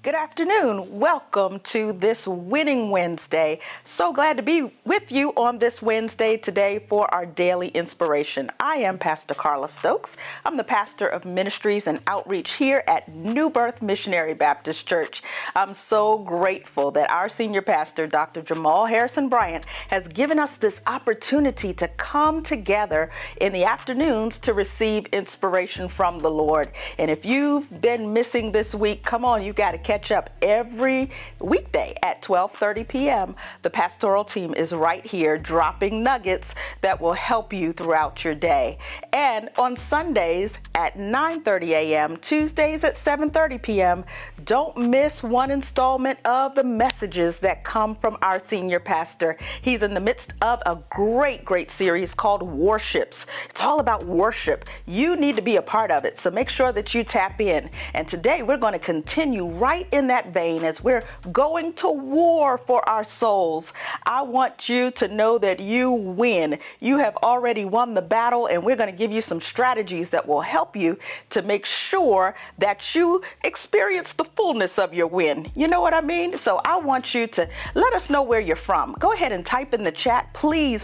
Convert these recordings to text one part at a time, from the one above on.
Good afternoon. Welcome to this Winning Wednesday. So glad to be with you on this Wednesday today for our daily inspiration. I am Pastor Carla Stokes. I'm the pastor of ministries and outreach here at New Birth Missionary Baptist Church. I'm so grateful that our senior pastor, Dr. Jamal Bryant, has given us this opportunity to come together in the afternoons to receive inspiration from the Lord. And if you've been missing this week, come on, you've got to catch up every weekday at 12:30 p.m. The pastoral team is right here dropping nuggets that will help you throughout your day. And on Sundays at 9:30 a.m., Tuesdays at 7:30 p.m., don't miss one installment of the messages that come from our senior pastor. He's in the midst of a great series called Worships. It's all about worship. You need to be a part of it, so make sure that you tap in. And today we're going to continue right in that vein as we're going to war for our souls. I want you to know that you win. You have already won the battle, and we're going to give you some strategies that will help you to make sure that you experience the fullness of your win. You know what I mean? So I want you to let us know where you're from. Go ahead and type in the chat. Please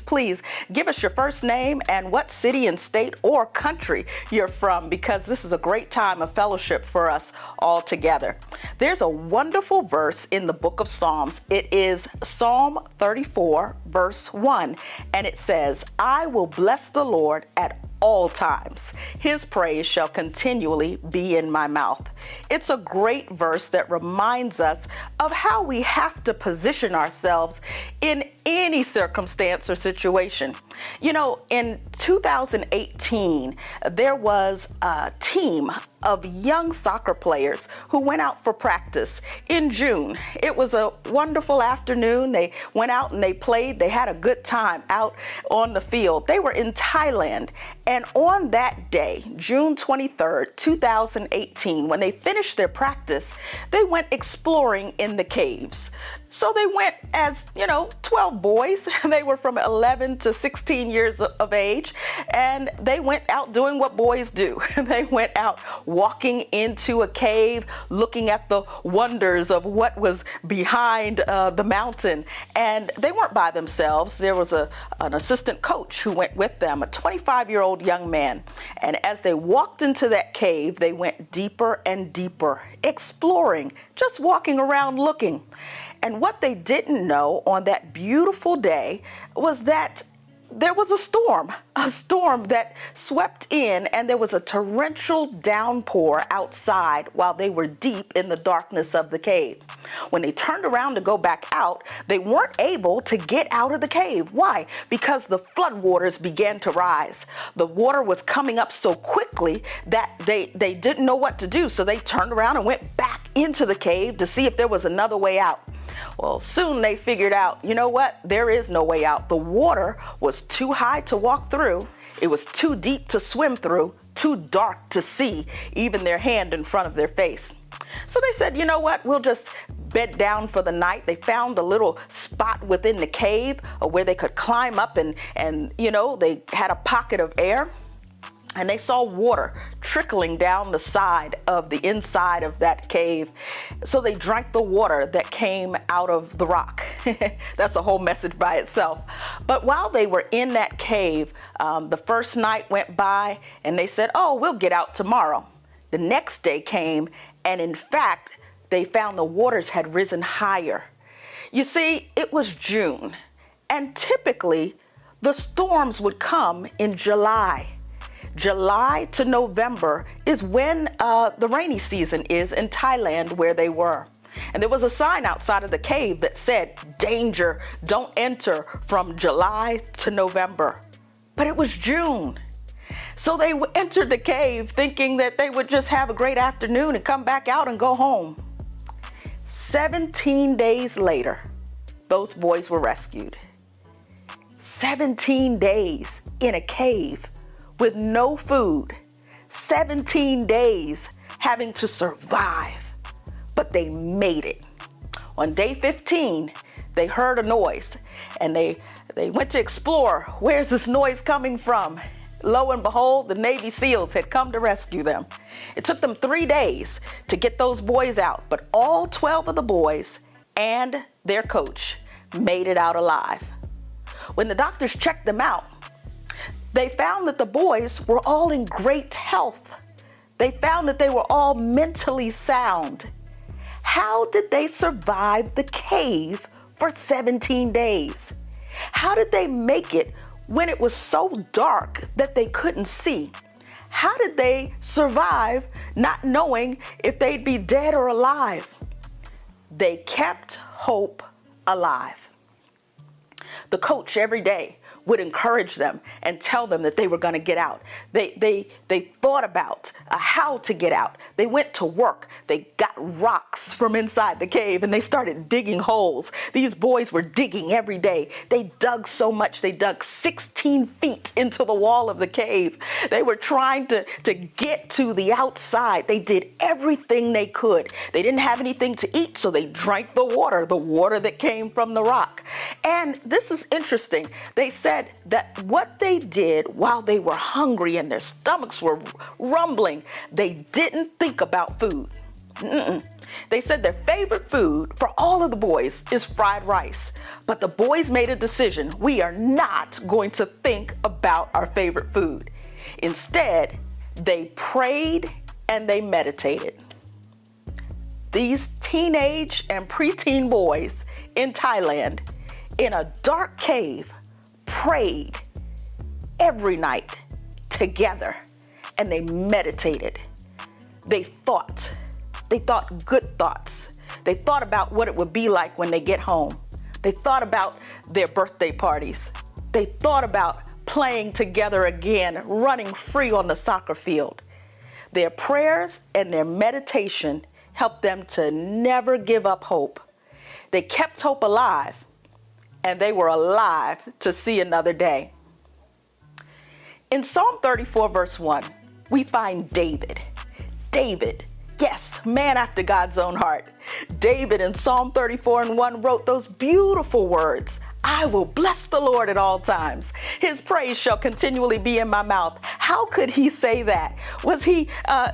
give us your first name and what city and state or country you're from, because this is a great time of fellowship for us all together. There's a wonderful verse in the book of Psalms. It is Psalm 34, verse 1, and it says, "I will bless the Lord at all times. His praise shall continually be in my mouth." It's a great verse that reminds us of how we have to position ourselves in any circumstance or situation. You know, in 2018, there was a team of young soccer players who went out for practice in June. It was a wonderful afternoon. They went out and they played. They had a good time out on the field. They were in Thailand. And on that day, June 23rd, 2018, when they finished their practice, they went exploring in the caves. So they went as, 12 boys. They were from 11 to 16 years of age, and they went out doing what boys do. They went out walking into a cave, looking at the wonders of what was behind the mountain. And they weren't by themselves. There was an assistant coach who went with them, a 25-year-old young man. And as they walked into that cave, they went deeper and deeper, exploring, just walking around looking. And what they didn't know on that beautiful day was that there was a storm that swept in, and there was a torrential downpour outside while they were deep in the darkness of the cave. When they turned around to go back out, they weren't able to get out of the cave. Why? Because the floodwaters began to rise. The water was coming up so quickly that they didn't know what to do, so they turned around and went back into the cave to see if there was another way out. Well, soon they figured out, you know what? There is no way out. The water was too high to walk through. It was too deep to swim through, too dark to see even their hand in front of their face. So they said, you know what? We'll just bed down for the night. They found a little spot within the cave where they could climb up and they had a pocket of air. And they saw water trickling down the side of the inside of that cave. So they drank the water that came out of the rock. That's a whole message by itself. But while they were in that cave, the first night went by and they said, oh, we'll get out tomorrow. The next day came, and in fact, they found the waters had risen higher. You see, it was June, and typically the storms would come in July. July to November is when the rainy season is in Thailand, where they were. And there was a sign outside of the cave that said, danger, don't enter from July to November. But it was June. So they entered the cave thinking that they would just have a great afternoon and come back out and go home. 17 days later, those boys were rescued. 17 days in a cave with no food, 17 days having to survive, but they made it. On day 15, they heard a noise, and they went to explore, where's this noise coming from? Lo and behold, the Navy SEALs had come to rescue them. It took them 3 days to get those boys out, but all 12 of the boys and their coach made it out alive. When the doctors checked them out, they found that the boys were all in great health. They found that they were all mentally sound. How did they survive the cave for 17 days? How did they make it when it was so dark that they couldn't see? How did they survive not knowing if they'd be dead or alive? They kept hope alive. The coach every day would encourage them and tell them that they were going to get out. They thought about how to get out. They went to work. They got rocks from inside the cave and they started digging holes. These boys were digging every day. They dug so much. They dug 16 feet into the wall of the cave. They were trying to get to the outside. They did everything they could. They didn't have anything to eat, so they drank the water that came from the rock. And this is interesting. They said that what they did while they were hungry and their stomachs were rumbling, they didn't think about food. They said their favorite food for all of the boys is fried rice. But the boys made a decision. We are not going to think about our favorite food. Instead, they prayed and they meditated. These teenage and preteen boys in Thailand, in a dark cave, prayed every night together, and they meditated. They thought good thoughts. They thought about what it would be like when they get home. They thought about their birthday parties. They thought about playing together again, running free on the soccer field. Their prayers and their meditation helped them to never give up hope. They kept hope alive, and they were alive to see another day. In Psalm 34, verse 1, we find David. David, yes, man after God's own heart. David in Psalm 34 and 1 wrote those beautiful words, I will bless the Lord at all times. His praise shall continually be in my mouth. How could he say that? Was he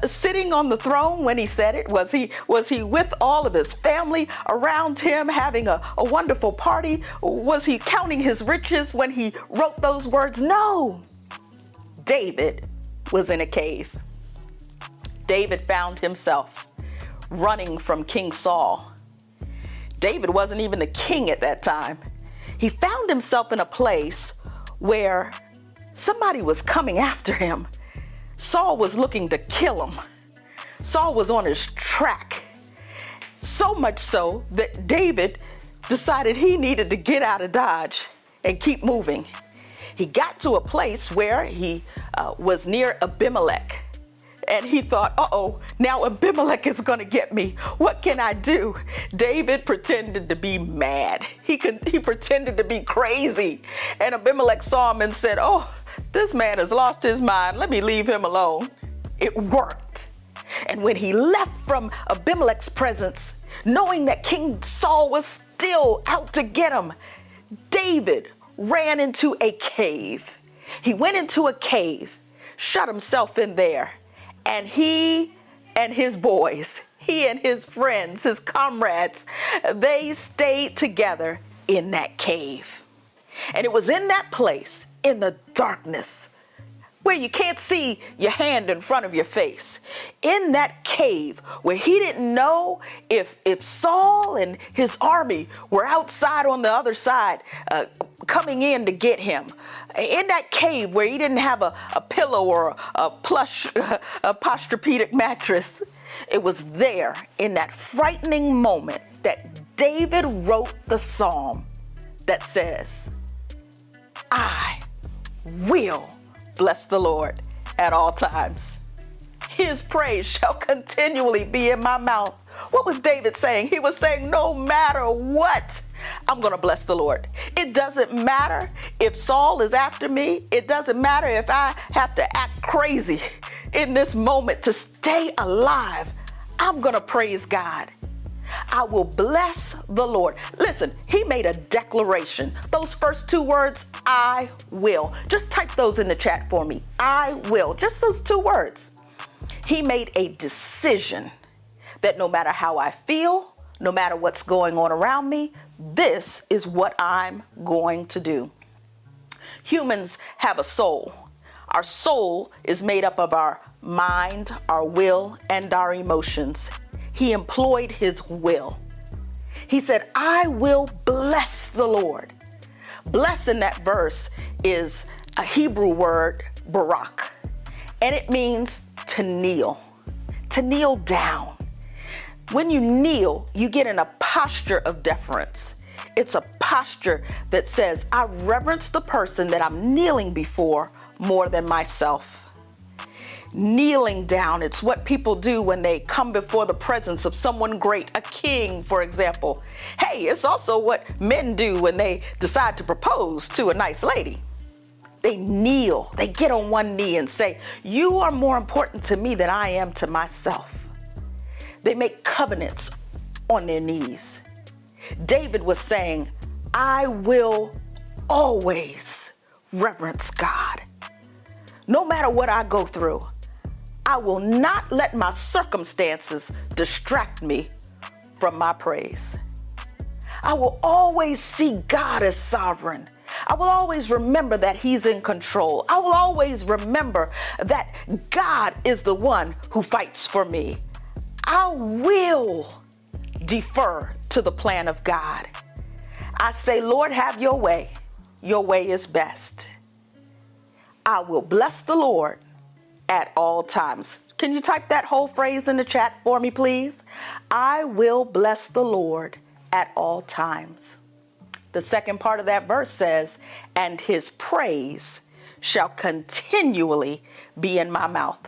sitting on the throne when he said it? Was he with all of his family around him having a wonderful party? Was he counting his riches when he wrote those words? No. David was in a cave. David found himself running from King Saul. David wasn't even the king at that time. He found himself in a place where somebody was coming after him. Saul was looking to kill him. Saul was on his track. So much so that David decided he needed to get out of Dodge and keep moving. He got to a place where he was near Abimelech. And he thought, uh-oh, now Abimelech is going to get me. What can I do? David pretended to be mad. He pretended to be crazy. And Abimelech saw him and said, oh, this man has lost his mind. Let me leave him alone. It worked. And when he left from Abimelech's presence, knowing that King Saul was still out to get him, David ran into a cave. He went into a cave, shut himself in there. And he and his boys, he and his friends, his comrades, they stayed together in that cave. And it was in that place, in the darkness, where you can't see your hand in front of your face, in that cave where he didn't know if Saul and his army were outside on the other side coming in to get him, in that cave where he didn't have a pillow or a plush Posturepedic mattress. It was there in that frightening moment that David wrote the psalm that says, I will bless the Lord at all times. His praise shall continually be in my mouth. What was David saying? He was saying, no matter what, I'm going to bless the Lord. It doesn't matter if Saul is after me. It doesn't matter if I have to act crazy in this moment to stay alive. I'm going to praise God. I will bless the Lord. Listen, he made a declaration. Those first two words, I will. Just type those in the chat for me. I will. Just those two words. He made a decision that no matter how I feel, no matter what's going on around me, this is what I'm going to do. Humans have a soul. Our soul is made up of our mind, our will, and our emotions. He employed his will. He said, I will bless the Lord. Bless in that verse is a Hebrew word, barak, and it means to kneel down. When you kneel, you get in a posture of deference. It's a posture that says, I reverence the person that I'm kneeling before more than myself. Kneeling down, it's what people do when they come before the presence of someone great, a king, for example. Hey, it's also what men do when they decide to propose to a nice lady. They kneel, they get on one knee and say, you are more important to me than I am to myself. They make covenants on their knees. David was saying, I will always reverence God. No matter what I go through, I will not let my circumstances distract me from my praise. I will always see God as sovereign. I will always remember that he's in control. I will always remember that God is the one who fights for me. I will defer to the plan of God. I say, Lord, have your way. Your way is best. I will bless the Lord at all times. Can you type that whole phrase in the chat for me, please? I will bless the Lord at all times. The second part of that verse says, and his praise shall continually be in my mouth.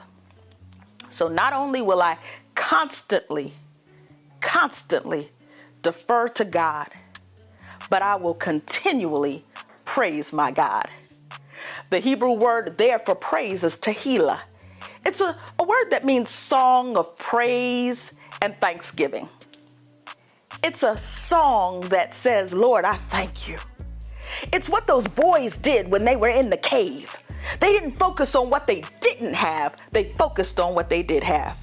So not only will I constantly defer to God, but I will continually praise my God. The Hebrew word there for praise is tehillah. It's a word that means song of praise and thanksgiving. It's a song that says, Lord, I thank you. It's what those boys did when they were in the cave. They didn't focus on what they didn't have. They focused on what they did have.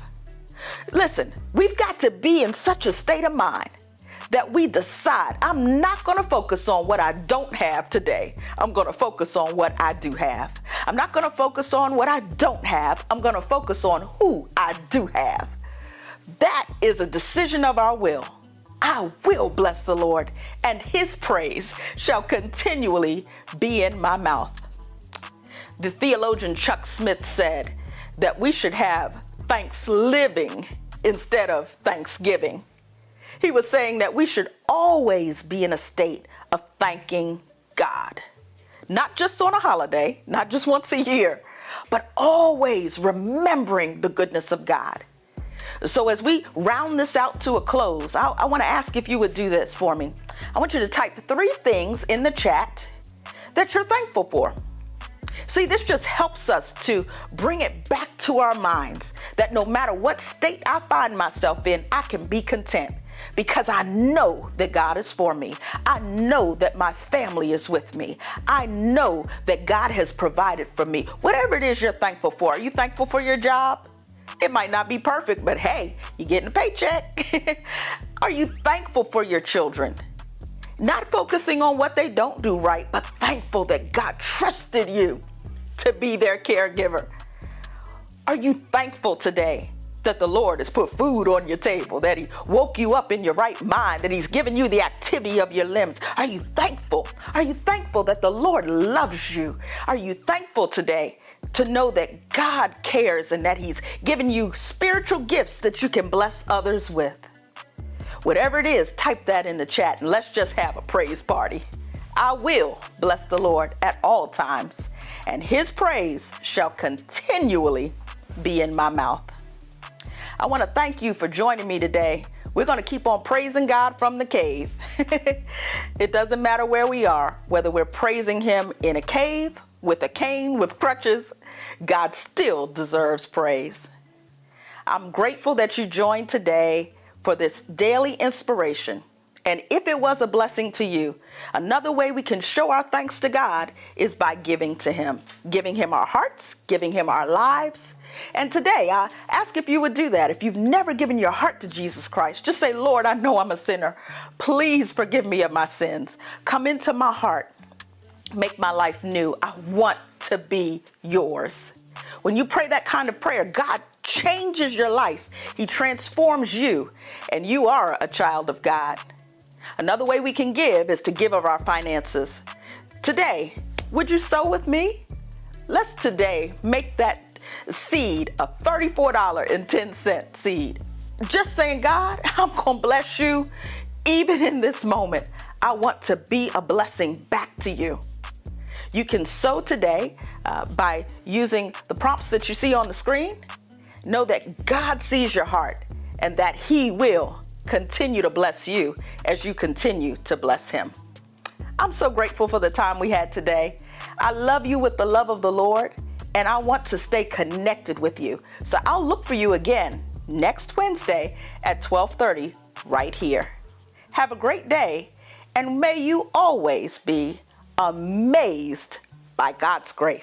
Listen, we've got to be in such a state of mind that we decide, I'm not going to focus on what I don't have today. I'm going to focus on what I do have. I'm not going to focus on what I don't have. I'm going to focus on who I do have. That is a decision of our will. I will bless the Lord, and his praise shall continually be in my mouth. The theologian Chuck Smith said that we should have thanks-living instead of thanksgiving. He was saying that we should always be in a state of thanking God. Not just on a holiday, not just once a year, but always remembering the goodness of God. So as we round this out to a close, I want to ask if you would do this for me. I want you to type 3 things in the chat that you're thankful for. See, this just helps us to bring it back to our minds that no matter what state I find myself in, I can be content because I know that God is for me. I know that my family is with me. I know that God has provided for me. Whatever it is you're thankful for. Are you thankful for your job? It might not be perfect, but hey, you're getting a paycheck. Are you thankful for your children? Not focusing on what they don't do right, but thankful that God trusted you to be their caregiver. Are you thankful today that the Lord has put food on your table, that he woke you up in your right mind, that he's given you the activity of your limbs? Are you thankful? Are you thankful that the Lord loves you? Are you thankful today to know that God cares and that he's given you spiritual gifts that you can bless others with? Whatever it is, type that in the chat and let's just have a praise party. I will bless the Lord at all times, and his praise shall continually be in my mouth. I want to thank you for joining me today. We're going to keep on praising God from the cave. It doesn't matter where we are, whether we're praising him in a cave, with a cane, with crutches, God still deserves praise. I'm grateful that you joined today for this daily inspiration. And if it was a blessing to you, another way we can show our thanks to God is by giving to Him, giving Him our hearts, giving Him our lives. And today, I ask if you would do that. If you've never given your heart to Jesus Christ, just say, Lord, I know I'm a sinner. Please forgive me of my sins. Come into my heart. Make my life new. I want to be yours. When you pray that kind of prayer, God changes your life. He transforms you, and you are a child of God. Another way we can give is to give of our finances. Today, would you sow with me? Let's today make that seed a $34.10 seed. Just saying, God, I'm going to bless you even in this moment. I want to be a blessing back to you. You can sow today by using the prompts that you see on the screen. Know that God sees your heart and that He will continue to bless you as you continue to bless Him. I'm so grateful for the time we had today. I love you with the love of the Lord, and I want to stay connected with you. So I'll look for you again next Wednesday at 12:30 right here. Have a great day, and may you always be amazed by God's grace.